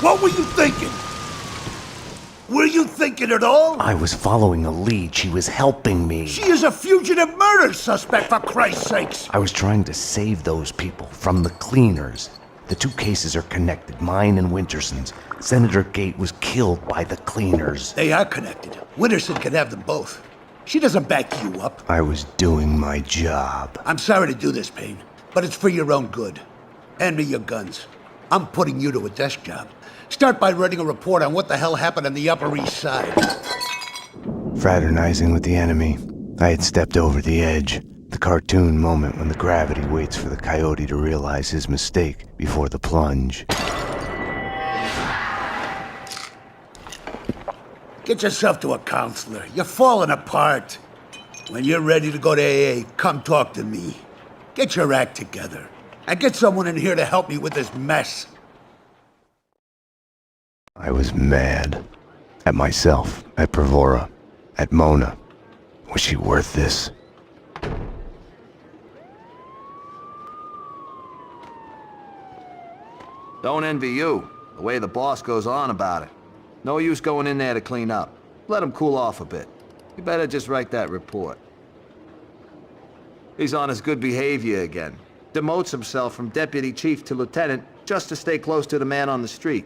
What were you thinking? Were you thinking at all? I was following a lead. She was helping me. She is a fugitive murder suspect, for Christ's sakes! I was trying to save those people from the cleaners. The two cases are connected, mine and Winterson's. Senator Gate was killed by the cleaners. They are connected. Winterson can have them both. She doesn't back you up. I was doing my job. I'm sorry to do this, Payne, but it's for your own good. Hand me your guns. I'm putting you to a desk job. Start by writing a report on what the hell happened on the Upper East Side. Fraternizing with the enemy, I had stepped over the edge. The cartoon moment when the gravity waits for the coyote to realize his mistake before the plunge. Get yourself to a counselor. You're falling apart. When you're ready to go to AA, come talk to me. Get your act together. And get someone in here to help me with this mess. I was mad. At myself, at Bravura, at Mona. Was she worth this? Don't envy you, the way the boss goes on about it. No use going in there to clean up. Let him cool off a bit. You better just write that report. He's on his good behavior again. Demotes himself from deputy chief to lieutenant just to stay close to the man on the street.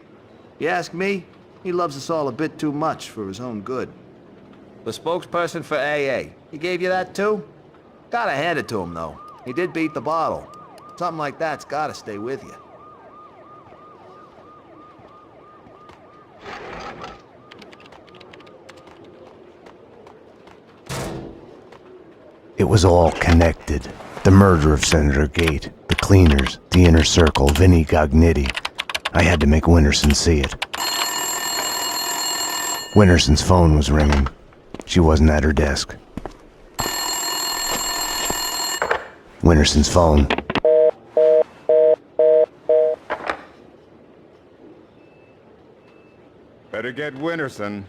You ask me, he loves us all a bit too much for his own good. The spokesperson for AA, he gave you that too? Gotta hand it to him though. He did beat the bottle. Something like that's gotta stay with you. It was all connected. The murder of Senator Gate, the cleaners, the inner circle, Vinnie Gognitti. I had to make Winterson see it. Winterson's phone was ringing. She wasn't at her desk. Winterson's phone. Better get Winterson.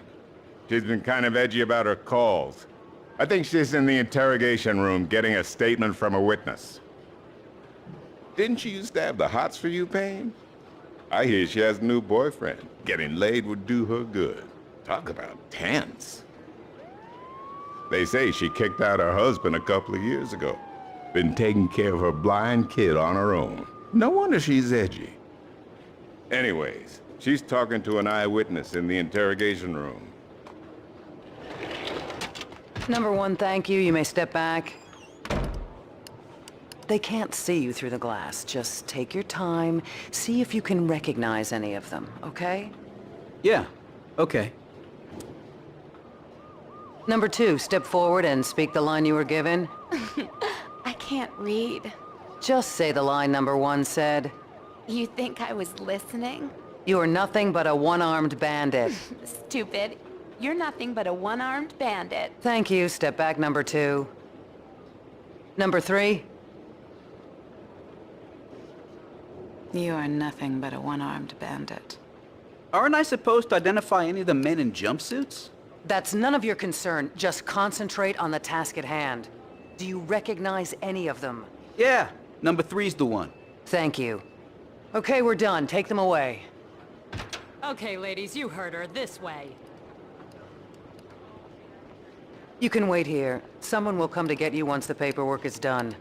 She's been kind of edgy about her calls. I think she's in the interrogation room getting a statement from a witness. Didn't she used to have the hots for you, Payne? I hear she has a new boyfriend. Getting laid would do her good. Talk about tense. They say she kicked out her husband a couple of years ago. Been taking care of her blind kid on her own. No wonder she's edgy. Anyways, she's talking to an eyewitness in the interrogation room. Number one, thank you. You may step back. They can't see you through the glass. Just take your time. See if you can recognize any of them, okay? Yeah, okay. Number two, step forward and speak the line you were given. I can't read. Just say the line number one said. You think I was listening? You are nothing but a one-armed bandit. Stupid. You're nothing but a one-armed bandit. Thank you. Step back, number two. Number three. You are nothing but a one-armed bandit. Aren't I supposed to identify any of the men in jumpsuits? That's none of your concern. Just concentrate on the task at hand. Do you recognize any of them? Yeah, number three's the one. Thank you. Okay, we're done. Take them away. Okay, ladies, you heard her. This way. You can wait here. Someone will come to get you once the paperwork is done.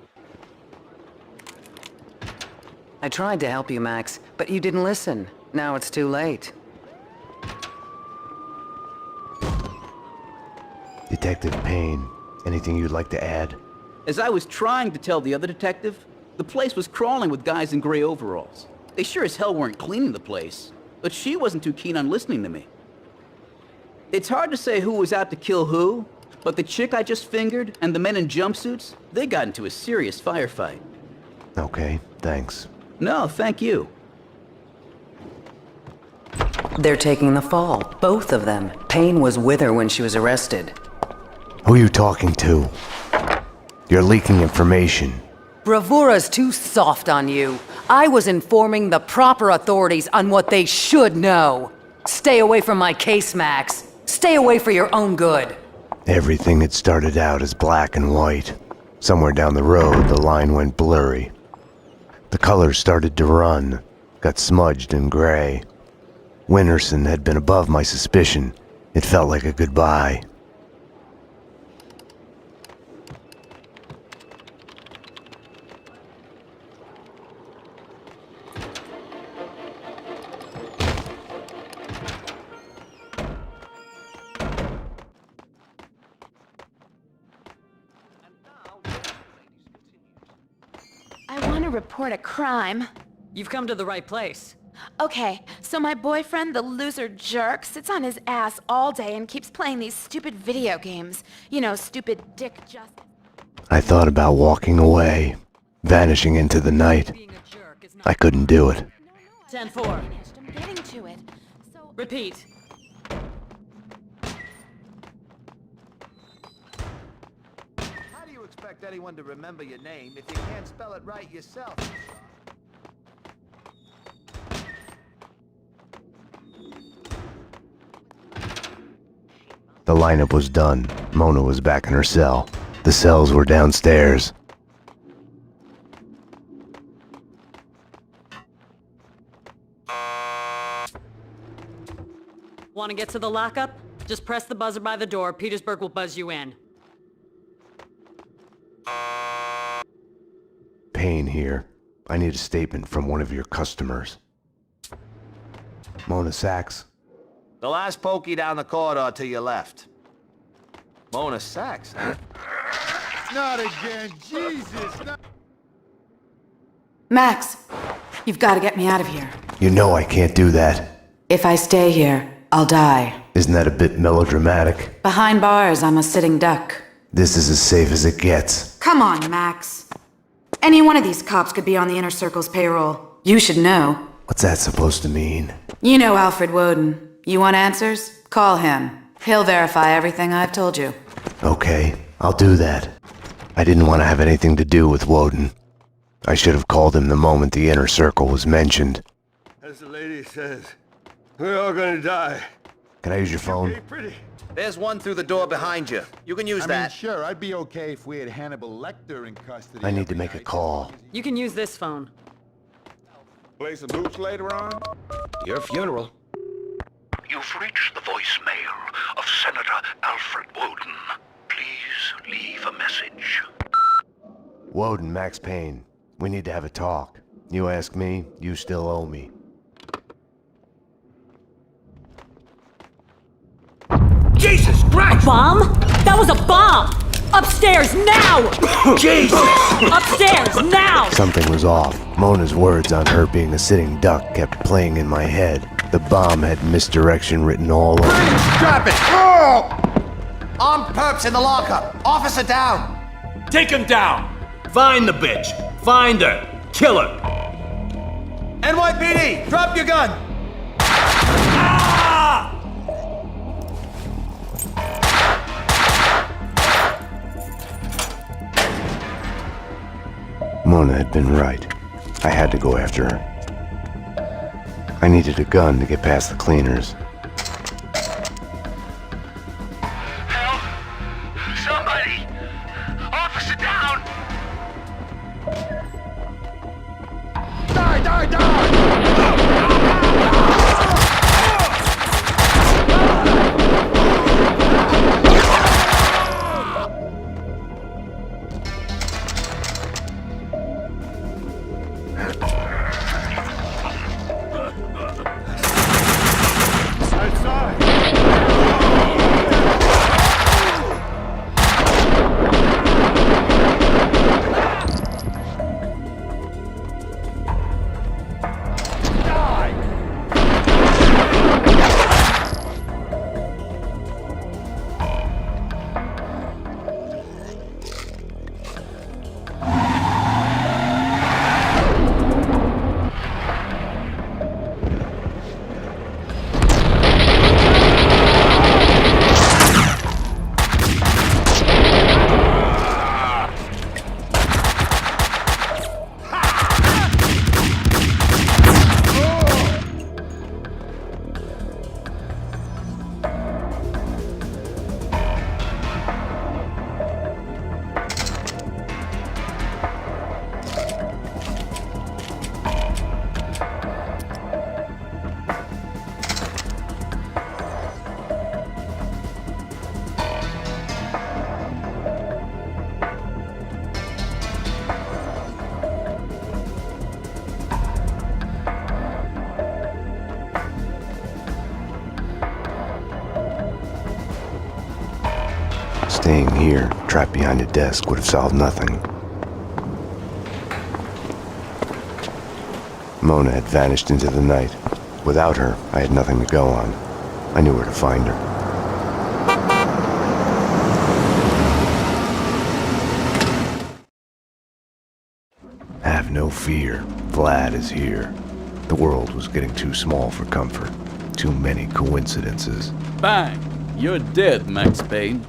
I tried to help you, Max, but you didn't listen. Now it's too late. Detective Payne, anything you'd like to add? As I was trying to tell the other detective, the place was crawling with guys in gray overalls. They sure as hell weren't cleaning the place, but she wasn't too keen on listening to me. It's hard to say who was out to kill who, but the chick I just fingered and the men in jumpsuits, they got into a serious firefight. Okay, thanks. No, thank you. They're taking the fall, both of them. Payne was with her when she was arrested. Who are you talking to? You're leaking information. Bravura's too soft on you. I was informing the proper authorities on what they should know. Stay away from my case, Max. Stay away for your own good. Everything had started out as black and white. Somewhere down the road, the line went blurry. The colors started to run, got smudged and gray. Winterson had been above my suspicion. It felt like a goodbye. I want to report a crime. You've come to the right place. Okay, so my boyfriend, the loser jerk, sits on his ass all day and keeps playing these stupid video games. You know, stupid dick justice. I thought about walking away, vanishing into the night. Being a jerk is not... I couldn't do it. 10-4. I'm getting to it. So... Repeat. How do you expect anyone to remember your name if you can't spell it right yourself? The lineup was done. Mona was back in her cell. The cells were downstairs. Want to get to the lockup? Just press the buzzer by the door. Petersburg will buzz you in. Payne here. I need a statement from one of your customers. Mona Sachs? The last pokey down the corridor to your left. Mona Sachs, huh? Not again, Jesus! Not... Max, you've got to get me out of here. You know I can't do that. If I stay here, I'll die. Isn't that a bit melodramatic? Behind bars, I'm a sitting duck. This is as safe as it gets. Come on, Max. Any one of these cops could be on the Inner Circle's payroll. You should know. What's that supposed to mean? You know Alfred Woden. You want answers? Call him. He'll verify everything I've told you. Okay, I'll do that. I didn't want to have anything to do with Woden. I should have called him the moment the Inner Circle was mentioned. As the lady says, we're all gonna die. Can I use your phone? Hey, pretty. There's one through the door behind you. You can use I that. mean, sure, I'd be okay if we had Hannibal Lecter in custody. I need to every make a night. call. You can use this phone. Play some hoops later on? Your funeral. You've reached the voicemail of Senator Alfred Woden. Please leave a message. Woden, Max Payne. We need to have a talk. You ask me, you still owe me. Jesus Christ! Bomb? That was a bomb! Upstairs, now! Jesus! Upstairs, now! Something was off. Mona's words on her being a sitting duck kept playing in my head. The bomb had misdirection written all over it. Drop it! Oh! Armed perps in the lockup. Officer down. Take him down! Find the bitch! Find her! Kill her! NYPD, drop your gun! Ah! Mona had been right. I had to go after her. I needed a gun to get past the cleaners. Help! Somebody! Officer down! Die, die, die! Staying here, trapped behind a desk, would have solved nothing. Mona had vanished into the night. Without her, I had nothing to go on. I knew where to find her. Have no fear. Vlad is here. The world was getting too small for comfort. Too many coincidences. Bang! You're dead, Max Payne.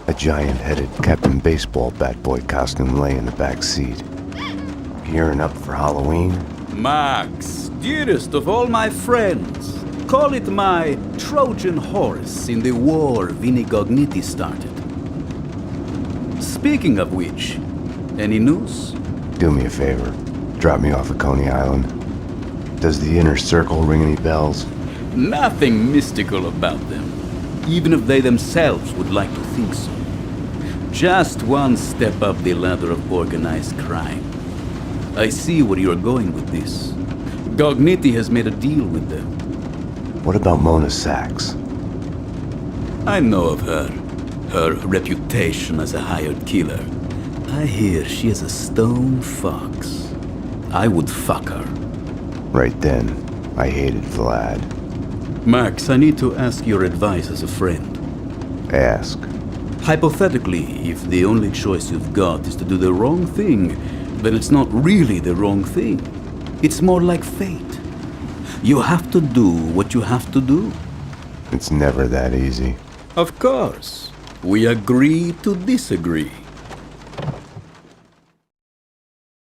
A giant-headed Captain Baseball Bat Boy costume lay in the back seat. Gearing up for Halloween? Max, dearest of all my friends. Call it my Trojan horse in the war Vinnie Gognitti started. Speaking of which, any news? Do me a favor. Drop me off at Coney Island. Does the inner circle ring any bells? Nothing mystical about them, even if they themselves would like to think so. Just one step up the ladder of organized crime. I see where you're going with this. Gognitti has made a deal with them. What about Mona Sachs? I know of her. Her reputation as a hired killer. I hear she is a stone fox. I would fuck her. Right then, I hated Vlad. Max, I need to ask your advice as a friend. Ask. Hypothetically, if the only choice you've got is to do the wrong thing, then it's not really the wrong thing. It's more like fate. You have to do what you have to do. It's never that easy. Of course. We agree to disagree.